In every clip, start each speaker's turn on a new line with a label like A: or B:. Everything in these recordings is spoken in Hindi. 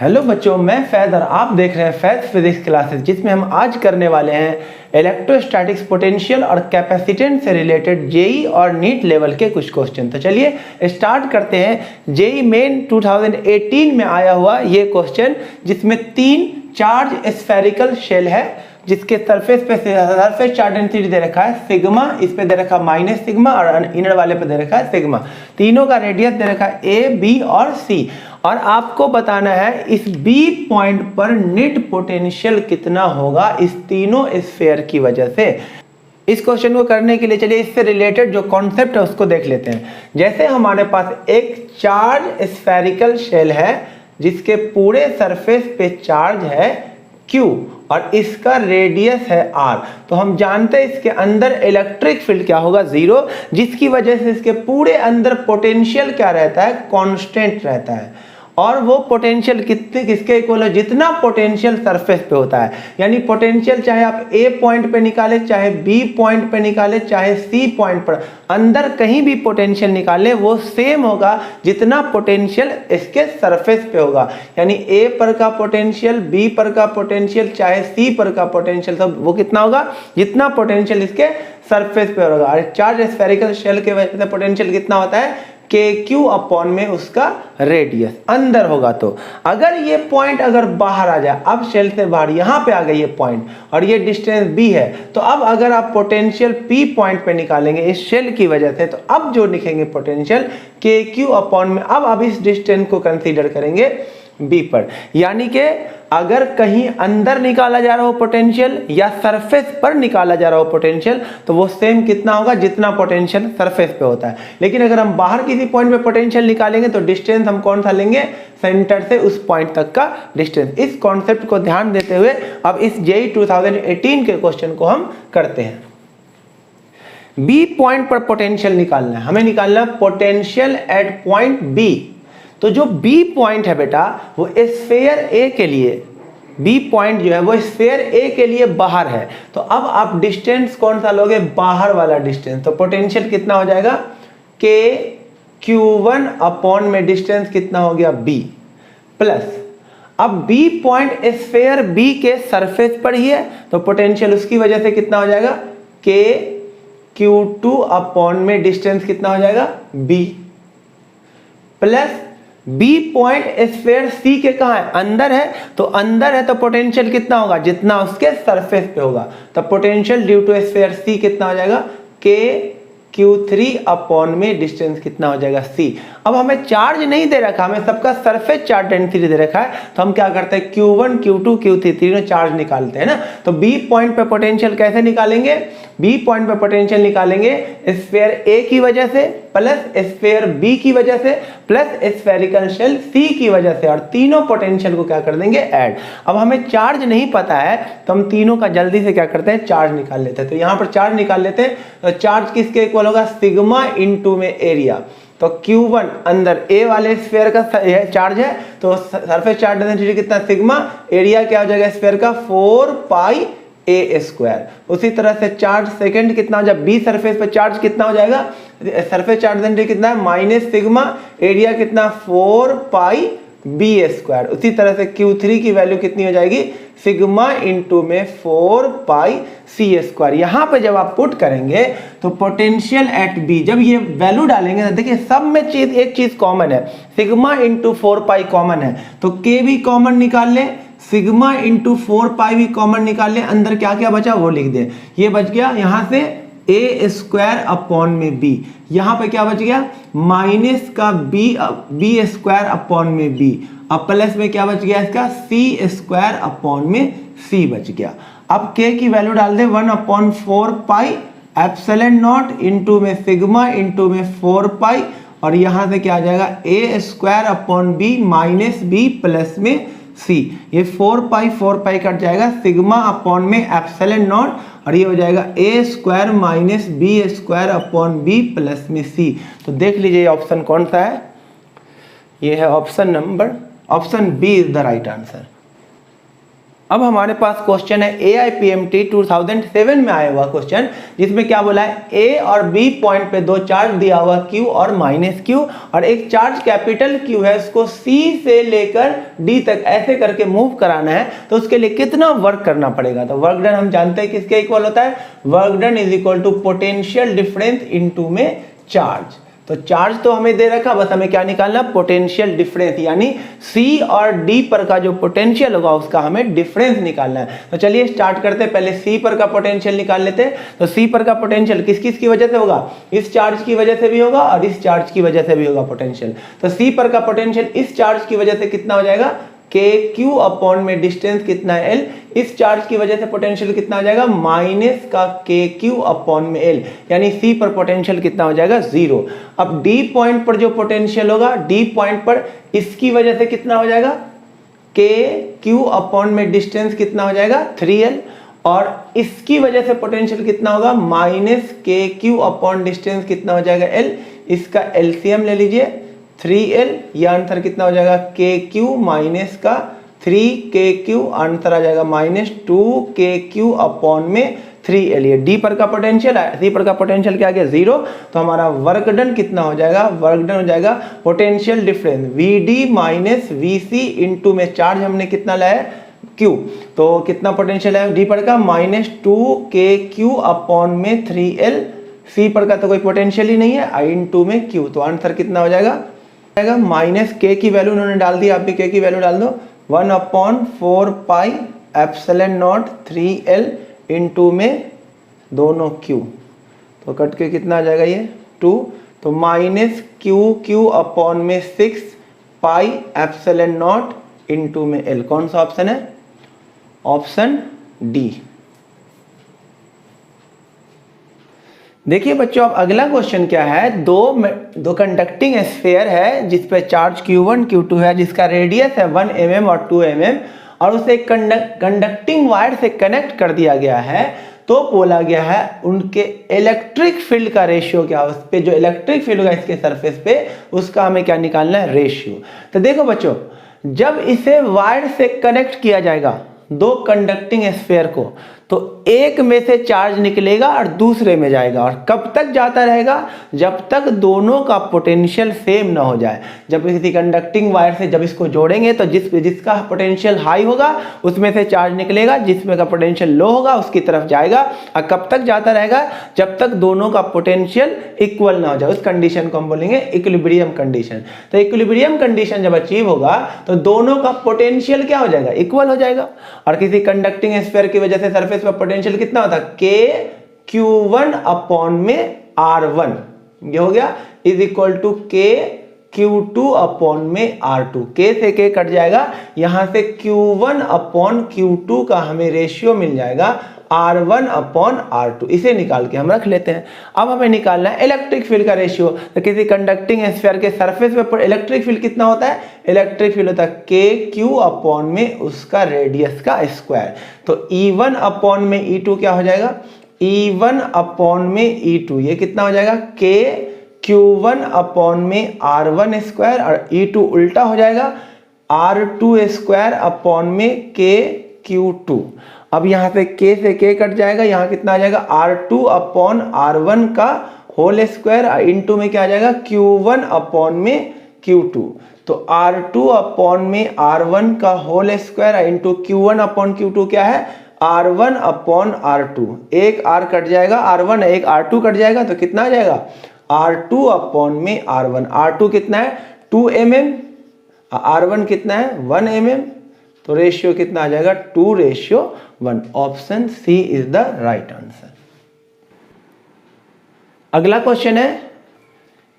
A: हेलो बच्चों, मैं फैज़ और आप देख रहे हैं फैज़ फिजिक्स क्लासेस, जिसमें हम आज करने वाले हैं इलेक्ट्रोस्टैटिक्स पोटेंशियल और कैपेसिटेंस से रिलेटेड जेई और नीट लेवल के कुछ क्वेश्चन। तो चलिए स्टार्ट करते हैं। जेई मेन 2018 में आया हुआ ये क्वेश्चन, जिसमें 3 चार्ज स्फेरिकल शेल है, जिसके सरफेस पे सरफेस चार्ज डेंसिटी दे रखा है सिग्मा, इस पे दे रखा है माइनस सिग्मा और इनर वाले पे दे रखा है सिग्मा। तीनों का रेडियस दे रखा है ए, बी और सी, और आपको बताना है इस बी पॉइंट पर नेट पोटेंशियल कितना होगा इस तीनों स्फीयर की वजह से। इस क्वेश्चन को करने के लिए चलिए इससे रिलेटेड जो कॉन्सेप्ट है उसको देख लेते हैं। जैसे हमारे पास एक चार्ज स्फेरिकल शेल है जिसके पूरे सरफेस पे चार्ज है Q और इसका रेडियस है R, तो हम जानते हैं इसके अंदर इलेक्ट्रिक फील्ड क्या होगा, 0, जिसकी वजह से इसके पूरे अंदर पोटेंशियल क्या रहता है, कांस्टेंट रहता है। और वो पोटेंशियल कितने किसके इक्वल है, जितना पोटेंशियल सरफेस पे होता है। यानी पोटेंशियल चाहे आप ए पॉइंट पे निकाले, चाहे बी पॉइंट पे निकाले, चाहे सी पॉइंट पर, अंदर कहीं भी पोटेंशियल निकाले वो सेम होगा जितना पोटेंशियल इसके सरफेस पे होगा। यानी ए पर का पोटेंशियल, बी पर का पोटेंशियल, चाहे सी पर का पोटेंशियल, सब वो कितना होगा जितना पोटेंशियल इसके सरफेस पे होगा। और चार्ज स्फेरिकल शेल के वजह से पोटेंशियल कितना होता है, KQ अपॉन में उसका रेडियस अंदर होगा। तो अगर ये पॉइंट अगर बाहर आ जाए, अब शेल से बाहर यहाँ पे आ गई ये पॉइंट और ये डिस्टेंस B है, तो अब अगर आप पोटेंशियल P पॉइंट पे निकालेंगे इस शेल की वजह से, तो अब जो लिखेंगे पोटेंशियल KQ अपॉन में, अब इस डिस्टेंस को कंसीडर करेंगे B पर। यानी कि अगर कहीं अंदर निकाला जा रहा हो पोटेंशियल या सरफेस पर निकाला जा रहा हो पोटेंशियल, तो वो सेम कितना होगा जितना पोटेंशियल सरफेस पे होता है। लेकिन अगर हम बाहर किसी पॉइंट पे पोटेंशियल निकालेंगे तो डिस्टेंस हम कौन सा लेंगे, सेंटर से उस पॉइंट तक का डिस्टेंस। इस कॉन्सेप्ट को ध्यान देते हुए अब इस जेई 2018 के क्वेश्चन को हम करते हैं। बी पॉइंट पर पोटेंशियल निकालना है, हमें निकालना पोटेंशियल एट पॉइंट बी। तो जो B पॉइंट है बेटा, वो स्फीयर A के लिए, B पॉइंट जो है वो स्फीयर A के लिए बाहर है। तो अब आप डिस्टेंस कौन सा लोगे, बाहर वाला डिस्टेंस। तो पोटेंशियल कितना हो जाएगा, KQ1 अपॉन में डिस्टेंस कितना हो गया B, प्लस अब B पॉइंट स्फीयर B के सरफेस पर ही है, तो पोटेंशियल उसकी वजह से कितना हो जाएगा, KQ2 अपॉन में डिस्टेंस कितना हो जाएगा B, plus B point sphere C के कहाँ है, अंदर है, तो अंदर है तो पोटेंशियल कितना होगा जितना उसके सरफेस पे होगा। तो potential due to sphere C कितना हो जाएगा, KQ3 अपॉन में डिस्टेंस कितना हो जाएगा C। अब हमें चार्ज नहीं दे रखा, हमें सबका सरफेस चार्ज डेंसिटी दे रखा है, तो हम क्या करते हैं Q1 Q2 Q3 तीनों चार्ज निकालते हैं ना। तो B पॉइंट पे पोटेंशियल कैसे निकालेंगे, B पॉइंट पे पोटेंशियल निकालेंगे स्फीयर A की वजह से, प्लस स्फीयर B की वजह से, प्लस स्फेरिकल शेल C की वजह से, और तीनों पोटेंशियल को क्या कर देंगे, ऐड। अब हमें चार्ज नहीं पता है तो हम तीनों का जल्दी से क्या करते हैं, चार्ज निकाल लेते हैं। तो यहाँ पर चार्ज निकाल लेते हैं। तो चार्ज किसके इक्वल होगा, सिग्मा इनटू में एरिया। तो Q1 अंदर A वाले स्फीयर का चार्ज है, तो सरफेस चार्ज डेंसिटी कितना, सिग्मा, एरिया क्या हो जाएगा स्फीयर का 4 पाई A²। उसी तरह से चार्ज सेकंड कितना हो जाएगा, B सरफेस पे चार्ज कितना हो जाएगा, सरफेस चार्ज डेंसिटी कितना है, माइनस सिग्मा, एरिया कितना 4 पाई B²। उसी तरह से Q3 की वैल्यू कितनी हो जाएगी, सिग्मा इनटू में 4 पाई C²। यहाँ पे जब आप पुट करेंगे तो पोटेंशियल एट B, जब ये वैल्यू डालेंगे तो देखिए सब में एक चीज कॉमन है, सिग्मा इंटू 4 पाई कॉमन है, तो K भी कॉमन निकाल लें, सिग्मा इंटू 4 पाई भी कॉमन निकाल लें, अंदर क्या क्या बचा वो लिख दें। ये बच गया यहाँ से A² अपॉन में B, यहाँ पे क्या बच गया, माइनस का B² अपॉन में B, अब प्लस में क्या बच गया इसका C² अपॉन में C बच गया। अब K की वैल्यू डाल दे 1/4 पाई एप्सिलॉन नॉट इंटू में सिग्मा इंटू में 4 पाई, और यहाँ से क्या आ जाएगा A² upon B minus B plus में C। ये 4 पाई कट जाएगा, सिग्मा अपॉन में एप्सिलॉन नॉट, और ये हो जाएगा A² minus B² upon B plus में C। तो देख लीजिए ऑप्शन कौन सा है, ये है option B is the right answer. अब हमारे पास क्वेश्चन है AIPMT 2007 में आया हुआ क्वेश्चन, जिसमें क्या बोला है, A और B पॉइंट पे दो चार्ज दिया हुआ Q और माइनस Q, और एक चार्ज कैपिटल Q है, उसको C से लेकर D तक ऐसे करके मूव कराना है, तो उसके लिए कितना वर्क करना पड़ेगा। तो वर्क डन हम जानते हैं किसके इक्वल होता है, work done is equal to potential difference into में चार्ज। तो चार्ज तो हमें दे रखा, बस हमें क्या निकालना, पोटेंशियल डिफरेंस, यानी C और D पर का जो पोटेंशियल होगा उसका हमें डिफरेंस निकालना है। तो चलिए स्टार्ट करते हैं, पहले C पर का पोटेंशियल निकाल लेते हैं। तो C पर का पोटेंशियल किस किस की वजह से होगा, इस चार्ज की वजह से भी होगा और इस चार्ज की वजह से भी होगा पोटेंशियल। तो C पर का पोटेंशियल इस चार्ज की वजह से कितना हो जाएगा, KQ अपॉन में डिस्टेंस कितना है L, इस चार्ज की वजह से पोटेंशियल कितना हो जाएगा, माइनस का KQ अपॉन में L, यानी C पर पोटेंशियल कितना हो जाएगा, 0। अब D पॉइंट पर जो पोटेंशियल होगा, D पॉइंट पर इसकी वजह से कितना हो जाएगा, KQ अपॉन में डिस्टेंस कितना हो जाएगा, 3L, और इसकी वजह से पोटेंशियल कितना होगा, माइनस KQ अपॉन डिस्टेंस कितना हो जाएगा L, इसका LCM ले लीजिए 3L, यह आंसर कितना हो जाएगा, KQ माइनस का 3KQ, आंसर आ जाएगा माइनस 2KQ अपॉन में 3L। ये D पर का पोटेंशियल है, C पर का पोटेंशियल क्या आ गया, 0। तो हमारा वर्क डन कितना हो जाएगा, वर्क डन हो जाएगा potential difference VD minus VC into में चार्ज हमने कितना लाया है, Q। तो कितना पोटेंशियल है D पर का, माइनस 2KQ अपॉन में 3L, C पर का तो कोई पोटेंशियल ही नहीं है, I इंटू में Q। तो आंसर कितना हो जाएगा, माइनस K की वैल्यू उन्होंने डाल दी, आप भी K की वैल्यू डाल दो, 1/4 pi epsilon not 3L into में दोनों Q। तो कट के कितना आ जाएगा ये 2, तो माइनस QQ अपॉन में 6 पाई एप्सिलॉन नॉट इंटू में L। कौन सा ऑप्शन है, ऑप्शन डी। देखिए बच्चों, अब अगला क्वेश्चन क्या है, दो कंडक्टिंग स्फीयर है जिस पे चार्ज Q1 Q2 है, जिसका रेडियस है 1 mm और 2 mm, और उसे कंडक्टिंग वायर से कनेक्ट कर दिया गया है। तो बोला गया है उनके इलेक्ट्रिक फील्ड का रेशियो क्या, उस पे जो इलेक्ट्रिक फील्ड होगा इसके सरफेस पे, उसका हमें क्या निकालना है, रेशियो। तो देखो बच्चों, जब इसे वायर से कनेक्ट किया जाएगा दो कंडक्टिंग स्फीयर को, तो एक में से चार्ज निकलेगा और दूसरे में जाएगा, और कब तक जाता रहेगा, जब तक दोनों का पोटेंशियल सेम ना हो जाए। जब किसी कंडक्टिंग वायर से जब इसको जोड़ेंगे तो जिसका पोटेंशियल हाई होगा उसमें से चार्ज निकलेगा, जिसमें का पोटेंशियल लो होगा उसकी तरफ जाएगा, और कब तक जाता रहेगा, जब तक दोनों का पोटेंशियल इक्वल ना हो जाए। उस कंडीशन को हम बोलेंगे इक्विलिब्रियम कंडीशन। तो इक्विलिब्रियम कंडीशन जब अचीव होगा तो दोनों का पोटेंशियल क्या हो जाएगा, इक्वल हो जाएगा। और किसी कंडक्टिंग स्फीयर की वजह से सरफेस पर पोटेंशियल कितना होता है, KQ1 अपॉन में R1, ये हो गया, is equal to KQ2 upon में R2। K से K कट जाएगा, यहां से Q1 अपॉन Q2 का हमें रेशियो मिल जाएगा R1 अपॉन R2। इसे निकाल के हम रख लेते हैं। अब हमें निकालना है इलेक्ट्रिक फील्ड का रेशियो। तो किसी कंडक्टिंग स्फीयर के सरफेस पे इलेक्ट्रिक फील्ड कितना होता है, इलेक्ट्रिक फील्ड होता है KQ अपॉन में उसका रेडियस का स्क्वायर। तो E1 अपॉन में E2 क्या हो जाएगा, E1 अपॉन में E2, ये कितना हो जाएगा, KQ1 अपॉन में R1 स्क्वायर, और E2 उल्टा हो जाएगा, R2 स्क्वायर अपॉन में KQ2। अब यहाँ से K से K कट जाएगा, यहाँ कितना आ जाएगा, R2 अपॉन R1 का होल स्क्वायर, इंटू में क्या आ जाएगा, Q1 अपॉन में Q2। तो R2 अपॉन में R1 का whole square into Q1 upon Q2 क्या है, R1 अपॉन R2। एक R कट जाएगा, R1 एक R2 कट जाएगा, तो कितना आ जाएगा, R2 अपॉन में R1। R2 कितना है, 2 mm, R1 कितना है, 1 mm। तो रेशियो कितना आ जाएगा, 2:1। Option C is the right answer. अगला क्वेश्चन है,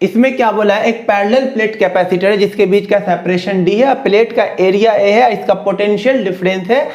A: इसमें क्या बोला है, एक पैरेलल प्लेट कैपेसिटर है जिसके बीच का सेपरेशन D है, प्लेट का एरिया A है, इसका पोटेंशियल डिफरेंस है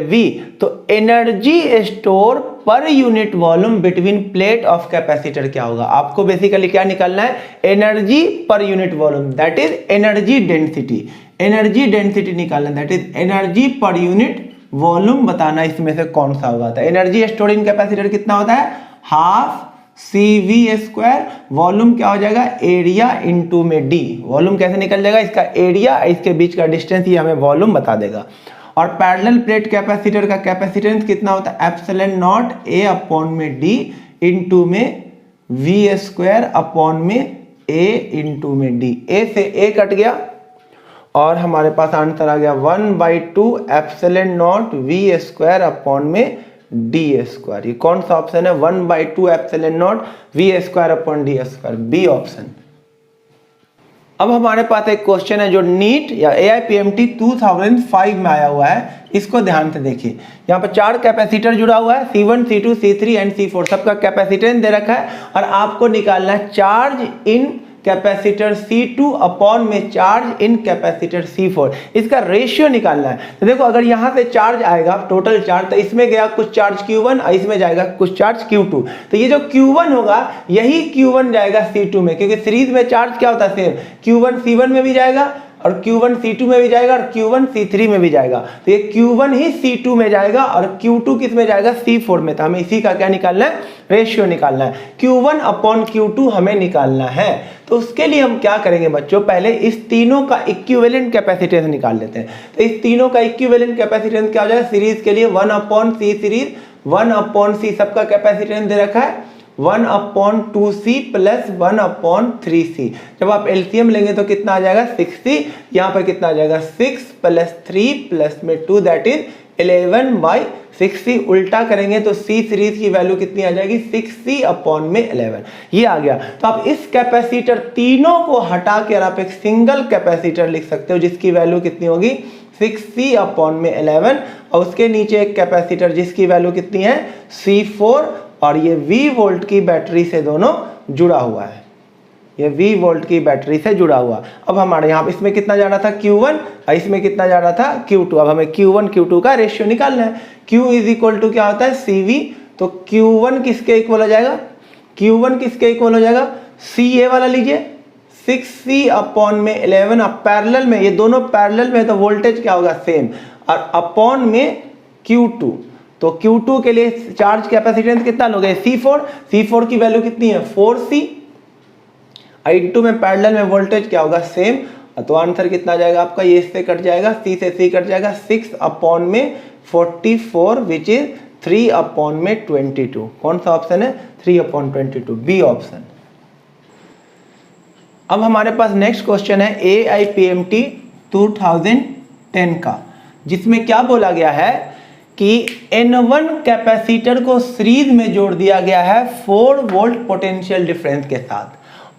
A: V। तो energy store per unit volume between plate of capacitor क्या होगा। आपको बेसिकली क्या निकालना है, energy per unit volume, that is energy density. Energy density निकालना, that is energy per unit volume बताना इसमें से कौन सा होगा। तो एनर्जी स्टोर इन कैपेसिटर कितना होता है, हाफ CV स्क्वायर, वॉल्यूम क्या हो जाएगा, एरिया इंटू में D। वॉल्यूम कैसे निकल जाएगा, इसका एरिया इसके बीच का डिस्टेंस ही हमें वॉल्यूम बता देगा। और पैरेलल प्लेट कैपेसिटर का कैपेसिटेंस कितना होता है, एप्सिलॉन नॉट ए अपॉन में डी इंटू में वी स्क्वायर अपॉन में ए इंटू में डी। ए से ए कट गया और हमारे पास आंसर आ गया 1/2 epsilon naught V square upon में डी स्क्वायर। ये कौन सा ऑप्शन है, 1/2 epsilon naught V square upon D square, B option. अब हमारे पास एक क्वेश्चन है जो नीट या AIPMT 2005 में आया हुआ है, इसको ध्यान से देखिए। यहाँ पर 4 कैपेसिटर जुड़ा हुआ है, C1 C2 C3 and C4, सबका कैपेसिटेंस दे रखा है और आपको निकालना है charge in capacitor C2 upon में चार्ज इन कैपेसिटर C4, इसका रेशियो निकालना है। तो देखो अगर यहाँ से चार्ज आएगा टोटल चार्ज, तो इसमें गया कुछ चार्ज Q1 और इसमें जाएगा कुछ चार्ज Q2, तो ये जो Q1 होगा यही Q1 जाएगा C2 में, क्योंकि सीरीज में चार्ज क्या होता है सेम, Q1 C1 में भी जाएगा और Q1 C2 में भी जाएगा और Q1 C3 में भी जाएगा, तो ये Q1 ही C2 में जाएगा और Q2 किस में जाएगा, C4 में। तो हमें इसी का क्या निकालना है, रेशियो निकालना है, Q1 अपॉन Q2 हमें निकालना है। तो उसके लिए हम क्या करेंगे बच्चों, पहले इस तीनों का इक्विवेलेंट कैपेसिटेंस निकाल लेते हैं। तो इस तीनों का इक्विवेलेंट कैपेसिटेंस क्या हो जाएगा, सीरीज के लिए 1/C सीरीज, 1/C सबका कैपेसिटेंस दे रखा है, 1/2C प्लस 1/3C। जब आप एलसीएम लेंगे तो कितना आ जाएगा, 6C। यहाँ पर कितना आ जाएगा, 6 + 3 प्लस में 2 दैट इज 11/6C। उल्टा करेंगे तो C सीरीज की वैल्यू कितनी आ जाएगी, 6C अपॉन में 11, ये आ गया। तो आप इस कैपेसिटर तीनों को हटा कर आप एक सिंगल कैपेसिटर लिख सकते हो जिसकी वैल्यू कितनी होगी, 6C अपॉन में 11, और उसके नीचे एक कैपेसिटर जिसकी वैल्यू कितनी है, C4, और ये V वोल्ट की बैटरी से दोनों जुड़ा हुआ है, ये V वोल्ट की बैटरी से जुड़ा हुआ। अब हमारे यहाँ इसमें कितना जा रहा था, Q1, और इसमें कितना जा रहा था, Q2। अब हमें Q1 Q2 का रेशियो निकालना है। Q इज इक्वल टू क्या होता है, CV, तो Q1 किसके इक्वल हो जाएगा, Q1 किसके इक्वल हो जाएगा, CA वाला लीजिए, 6C अपॉन में 11। अब पैरेलल में, ये दोनों पैरेलल में है तो वोल्टेज क्या होगा, सेम, और अपॉन में Q2, तो Q2 के लिए चार्ज कैपेसिटेंस कितना लोगे, C4 की वैल्यू कितनी है, 4C, इंटू में पैरेलल में वोल्टेज क्या होगा, सेम, तो आंसर कितना जाएगा आपका, ये इससे कट जाएगा, C से C कट जाएगा, 6 अपॉन में 44 विच इज 3 अपॉन में 22। कौन सा ऑप्शन है, 3/22, बी ऑप्शन। अब हमारे पास नेक्स्ट क्वेश्चन है AIPMT 2010 का, जिसमें क्या बोला गया है कि N1 कैपेसिटर को सीरीज में जोड़ दिया गया है 4 वोल्ट पोटेंशियल डिफरेंस के साथ,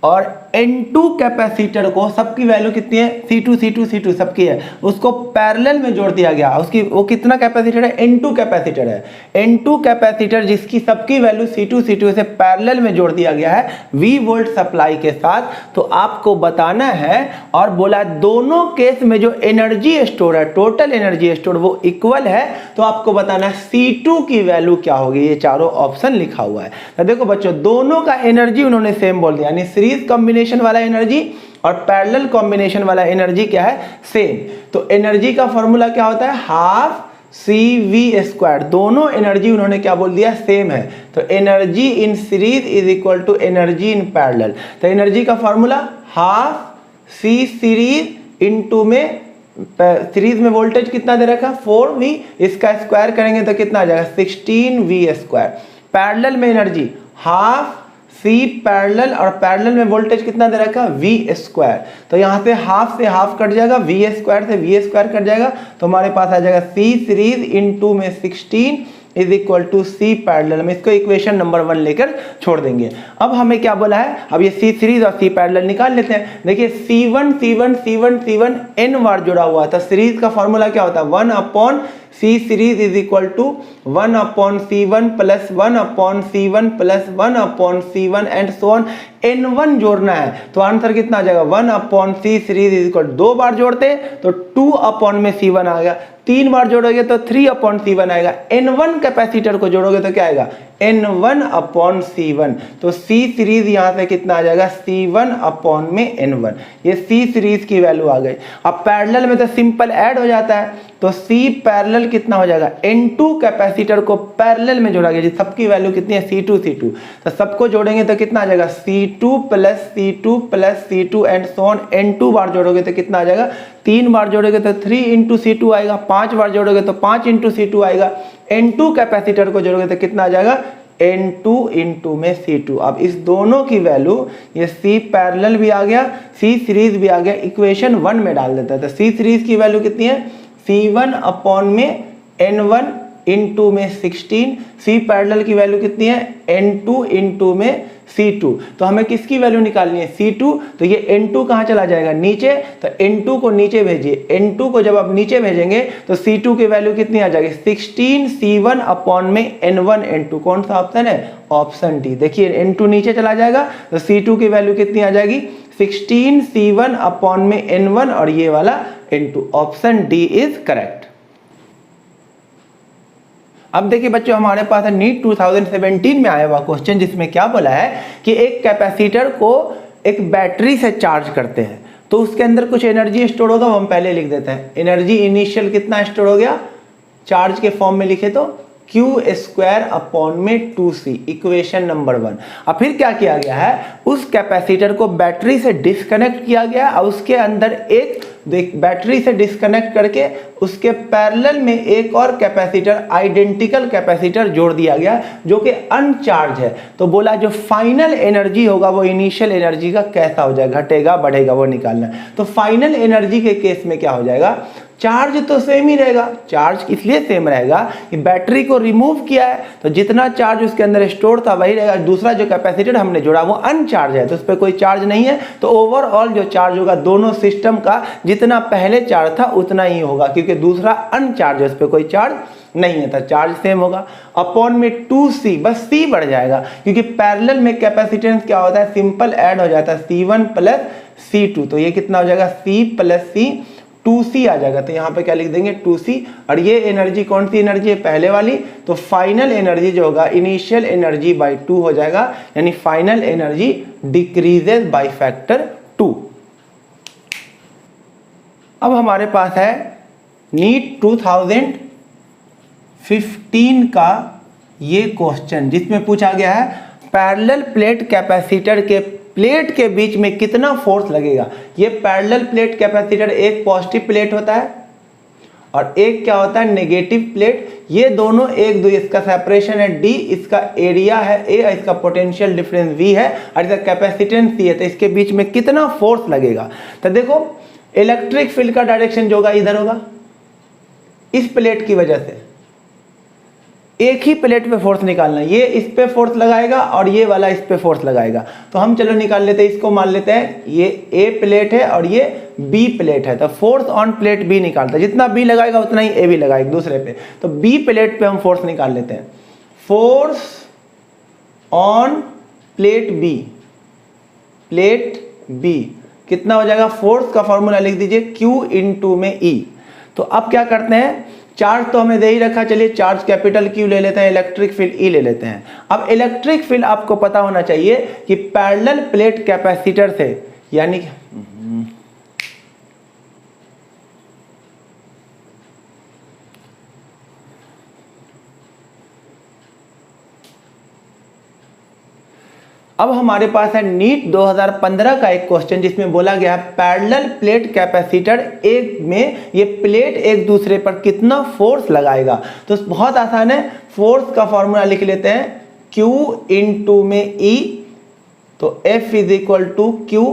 A: और N2 कैपेसिटर को, सबकी वैल्यू कितनी है, C2 सबकी है, उसको पैरेलल में जोड़ दिया गया। उसकी वो कितना कैपेसिटर है, N2 कैपेसिटर है, N2 कैपेसिटर जिसकी सबकी वैल्यू C2 से पैरेलल में जोड़ दिया गया है V वोल्ट सप्लाई के साथ। तो आपको बताना है, और बोला दोनों केस में जो एनर्जी स्टोर है, टोटल एनर्जी स्टोर वो इक्वल है, तो आपको बताना है C2 की वैल्यू क्या होगी। ये चारों ऑप्शन लिखा हुआ है। तो देखो बच्चों, दोनों का एनर्जी उन्होंने सेम बोल दिया, यानी सीरीज कॉम्बिनेशन वाला एनर्जी और पैरेलल कॉम्बिनेशन वाला एनर्जी क्या है, सेम। तो एनर्जी का फॉर्मूला क्या होता है, 12CV²। दोनों एनर्जी उन्होंने क्या बोल दिया, सेम है। तो energy in series is equal to energy in parallel. तो एनर्जी का फॉर्मूला 12C सीरीज इंटू में, सीरीज में वोल्टेज कितना दे रखा, 4V, इसका स्क्वायर करेंगे तो कितना आ जाएगा, 16V²। पैरेलल में एनर्जी 12C पैरेलल, और पैरेलल में वोल्टेज कितना दे रखा, V²। तो यहाँ से हाफ से हाफ कट जाएगा, V² से V² कट जाएगा, तो हमारे पास आ जाएगा C सीरीज इंटू में 16 is equal to C parallel. में इसको इक्वेशन नंबर 1 लेकर छोड़ देंगे। अब हमें क्या बोला है, अब ये C सीरीज और C पैरेलल निकाल लेते हैं। देखिए C1 N बार जुड़ा हुआ था, सीरीज का फॉर्मूला क्या होता है, 1/C series is equal to 1/C1 plus 1/C1 plus 1/C1 and so on. N1 जोड़ना है तो आंसर कितना आ जाएगा, 1/C सीरीज इज इक्वल, 2 बार जोड़ते तो 2/C1 आ गया, 3 बार जोड़ोगे तो 3/C1 आएगा। N1 कैपेसिटर को जोड़ोगे तो क्या आएगा, N1/C1। तो C सीरीज यहाँ से कितना आ जाएगा, C1/N1। ये C सीरीज की वैल्यू आ गई। अब पैरेलल में तो सिंपल ऐड हो जाता है, तो C पैरेलल कितना हो जाएगा, N2 कैपेसिटर को पैरेलल में जोड़ा गया, सबकी वैल्यू कितनी है C2 तो सबको जोड़ेंगे तो कितना आ जाएगा C2 plus C2 plus C2 and so on. N2 बार जोड़ोगे तो कितना आ जाएगा, 3 बार जोड़ोगे तो 3 इंटू C2 आएगा, 5 बार जोड़ोगे तो 5 इंटू C2 आएगा। N2 कैपेसिटर को जोड़ोगे तो कितना आ जाएगा, N2 इंटू में C2। अब इस दोनों की वैल्यू, ये C पैरेलल भी आ गया, C सीरीज भी आ गया, इक्वेशन 1 में डाल देता है। तो C सीरीज की वैल्यू कितनी है, C1 अपॉन में N1 इंटू में 16, C पैरेलल की वैल्यू कितनी है, N2 इंटू में C2। तो हमें किसकी वैल्यू निकालनी है, C2। तो ये N2 कहाँ चला जाएगा, नीचे, तो N2 को नीचे भेजिए। N2 को जब आप नीचे भेजेंगे तो C2 की वैल्यू कितनी आ जाएगी, 16 C1 अपॉन में N1 N2। कौन सा ऑप्शन है, ऑप्शन डी। देखिए N2 नीचे चला जाएगा तो C2 की वैल्यू कितनी आ जाएगी, 16 C1 अपॉन में N1 और ये वाला N2। Option D is correct. अब देखिए बच्चों, हमारे पास है नीट 2017 में आया हुआ क्वेश्चन, जिसमें क्या बोला है कि एक कैपेसिटर को एक बैटरी से चार्ज करते हैं तो उसके अंदर कुछ एनर्जी स्टोर होगा, वो हम पहले लिख देते हैं। एनर्जी इनिशियल कितना स्टोर हो गया, चार्ज के फॉर्म में लिखे तो Q² अपॉन में 2C, इक्वेशन नंबर 1। अब फिर क्या किया गया है, उस कैपेसिटर को बैटरी से डिस्कनेक्ट किया गया और उसके अंदर एक बैटरी से डिस्कनेक्ट करके उसके पैरेलल में एक और कैपेसिटर, आइडेंटिकल कैपेसिटर जोड़ दिया गया जो कि अनचार्ज है। तो बोला जो फाइनल एनर्जी होगा वो इनिशियल एनर्जी का कैसा हो जाएगा, घटेगा बढ़ेगा, वो निकालना है। तो फाइनल एनर्जी के केस में क्या हो जाएगा, चार्ज तो सेम ही रहेगा। चार्ज इसलिए सेम रहेगा कि बैटरी को रिमूव किया है तो जितना चार्ज उसके अंदर स्टोर था वही रहेगा। दूसरा जो कैपेसिटर हमने जोड़ा वो अनचार्ज है तो उस पर कोई चार्ज नहीं है, तो ओवरऑल जो चार्ज होगा दोनों सिस्टम का जितना पहले चार्ज था उतना ही होगा, क्योंकि दूसरा अनचार्ज है, उस पर कोई चार्ज नहीं है, तो चार्ज सेम होगा। अपॉन में 2C, बस C बढ़ जाएगा क्योंकि पैरेलल में कैपेसिटेंस क्या होता है, सिंपल ऐड हो जाता है, C1 प्लस C2। तो ये कितना हो जाएगा, C प्लस C 2C आ जाएगा। तो यहाँ पे क्या लिख देंगे, 2C। और ये एनर्जी कौन सी एनर्जी है, पहले वाली। तो फाइनल एनर्जी जो होगा इनिशियल एनर्जी बाई 2 हो जाएगा, यानी final energy decreases by factor 2। अब हमारे पास है नीट 2015 का ये क्वेश्चन, जिसमें पूछा गया है पैरेलल प्लेट कैपेसिटर के प्लेट के बीच में कितना फोर्स लगेगा। ये पैरेलल प्लेट कैपेसिटर, एक पॉजिटिव प्लेट होता है और एक क्या होता है, नेगेटिव प्लेट। ये दोनों एक दो, इसका सेपरेशन है D, इसका एरिया है A, इसका पोटेंशियल डिफरेंस V है और इसका कैपेसिटेंस C है। तो इसके बीच में कितना फोर्स लगेगा। तो देखो इलेक्ट्रिक फील्ड का डायरेक्शन जो होगा इधर होगा, इस प्लेट की वजह से एक ही प्लेट पे फोर्स निकालना है। ये इस पे फोर्स लगाएगा और ये वाला इस पे फोर्स लगाएगा। तो हम चलो निकाल लेते हैं, इसको मान लेते हैं ये A प्लेट है और ये B प्लेट है। तो फोर्स ऑन प्लेट B निकालता है, जितना B लगाएगा उतना ही A भी लगाएगा दूसरे पे। तो B प्लेट पे हम फोर्स निकाल लेते हैं। Force on plate B, plate B कितना हो जाएगा, फोर्स का फॉर्मूला लिख दीजिए Q इंटू में E। तो अब क्या करते हैं, चार्ज तो हमें दे ही रखा, चलिए चार्ज कैपिटल Q ले लेते हैं, इलेक्ट्रिक फील्ड E ले लेते हैं। अब इलेक्ट्रिक फील्ड आपको पता होना चाहिए कि पैरेलल प्लेट कैपेसिटर से, यानी अब हमारे पास है नीट 2015 का एक क्वेश्चन, जिसमें बोला गया है पैरेलल प्लेट कैपेसिटर एक में ये प्लेट एक दूसरे पर कितना फोर्स लगाएगा। तो बहुत आसान है, फोर्स का फॉर्मूला लिख लेते हैं Q इंटू में E। तो F is equal to Q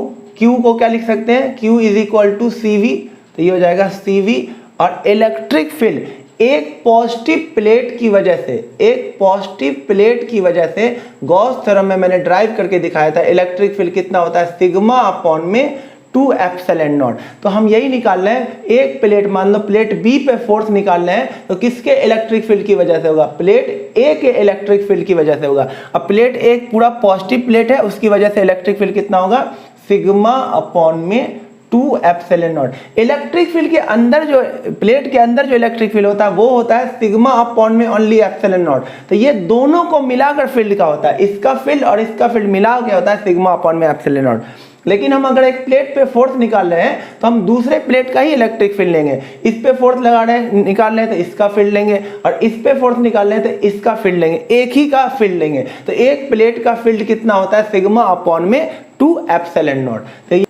A: को क्या लिख सकते हैं, Q is equal to CV। तो ये हो जाएगा CV। और इलेक्ट्रिक फील्ड एक पॉजिटिव प्लेट की वजह से, एक पॉजिटिव प्लेट की वजह से गॉस थ्योरम में मैंने ड्राइव करके दिखाया था, इलेक्ट्रिक फील्ड कितना होता है, सिग्मा अपॉन में 2 एप्सिलॉन नॉट। तो हम यही निकाल रहे हैं, एक प्लेट मान लो प्लेट B पे फोर्स निकाल रहे हैं, तो किसके इलेक्ट्रिक फील्ड की वजह से होगा, प्लेट A के इलेक्ट्रिक फील्ड की वजह से होगा। अब प्लेट एक पूरा पॉजिटिव प्लेट है, उसकी वजह से इलेक्ट्रिक फील्ड कितना होगा, सिग्मा अपॉन में 2 एप्सिलॉन नॉट। इलेक्ट्रिक फील्ड के अंदर जो, प्लेट के अंदर जो इलेक्ट्रिक फील्ड होता है वो होता है सिग्मा अपॉन में ओनली एप्सिलॉन नॉट। तो ये दोनों को मिलाकर फील्ड का होता है, इसका फील्ड और इसका फील्ड मिला के होता है सिग्मा अपॉन में एप्सिलॉन नॉट। लेकिन हम अगर एक प्लेट पे फोर्स निकाल रहे हैं तो हम दूसरे प्लेट का ही इलेक्ट्रिक फील्ड लेंगे। इस पे फोर्स लगा रहे हैं, निकाल रहे हैं तो इसका फील्ड लेंगे, और इस पे फोर्स निकाल रहे हैं तो इसका फील्ड लेंगे, एक ही का फील्ड लेंगे। तो एक प्लेट का फील्ड कितना होता है, सिग्मा अपॉन में 2 एप्सिलॉन नॉट। तो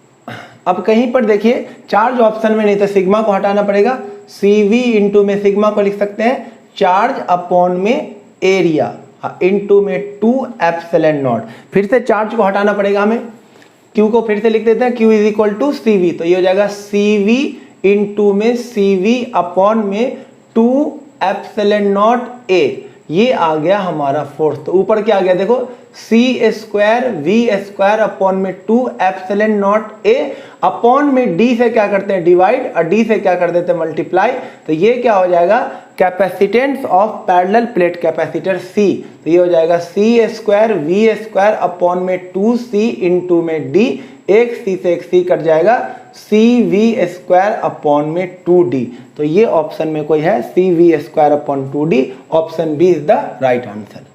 A: अब कहीं पर देखिए चार्ज ऑप्शन में नहीं, तो सिग्मा को हटाना पड़ेगा, CV इंटू में सिग्मा को लिख सकते हैं चार्ज अपॉन में एरिया इंटू में 2 एप्सिलॉन नॉट। फिर से चार्ज को हटाना पड़ेगा हमें, Q को फिर से लिख देते हैं, Q is equal to CV, तो ये हो जाएगा CV इंटू में CV अपॉन में 2 एप्सिलॉन नॉट A। ये आ गया हमारा फोर्स। तो ऊपर क्या आ गया देखो, C square V square upon में 2 एप्सिलॉन नॉट A अपॉन में D से क्या करते हैं डिवाइड, और D से क्या कर देते हैं मल्टीप्लाई। तो ये क्या हो जाएगा, capacitance of parallel plate capacitor C। तो ये हो जाएगा C square V square upon में 2C इंटू में D, एक C से एक C कट जाएगा, CV स्क्वायर अपॉन में 2D। तो ये ऑप्शन में कोई है CV square upon 2D, option B is the right answer.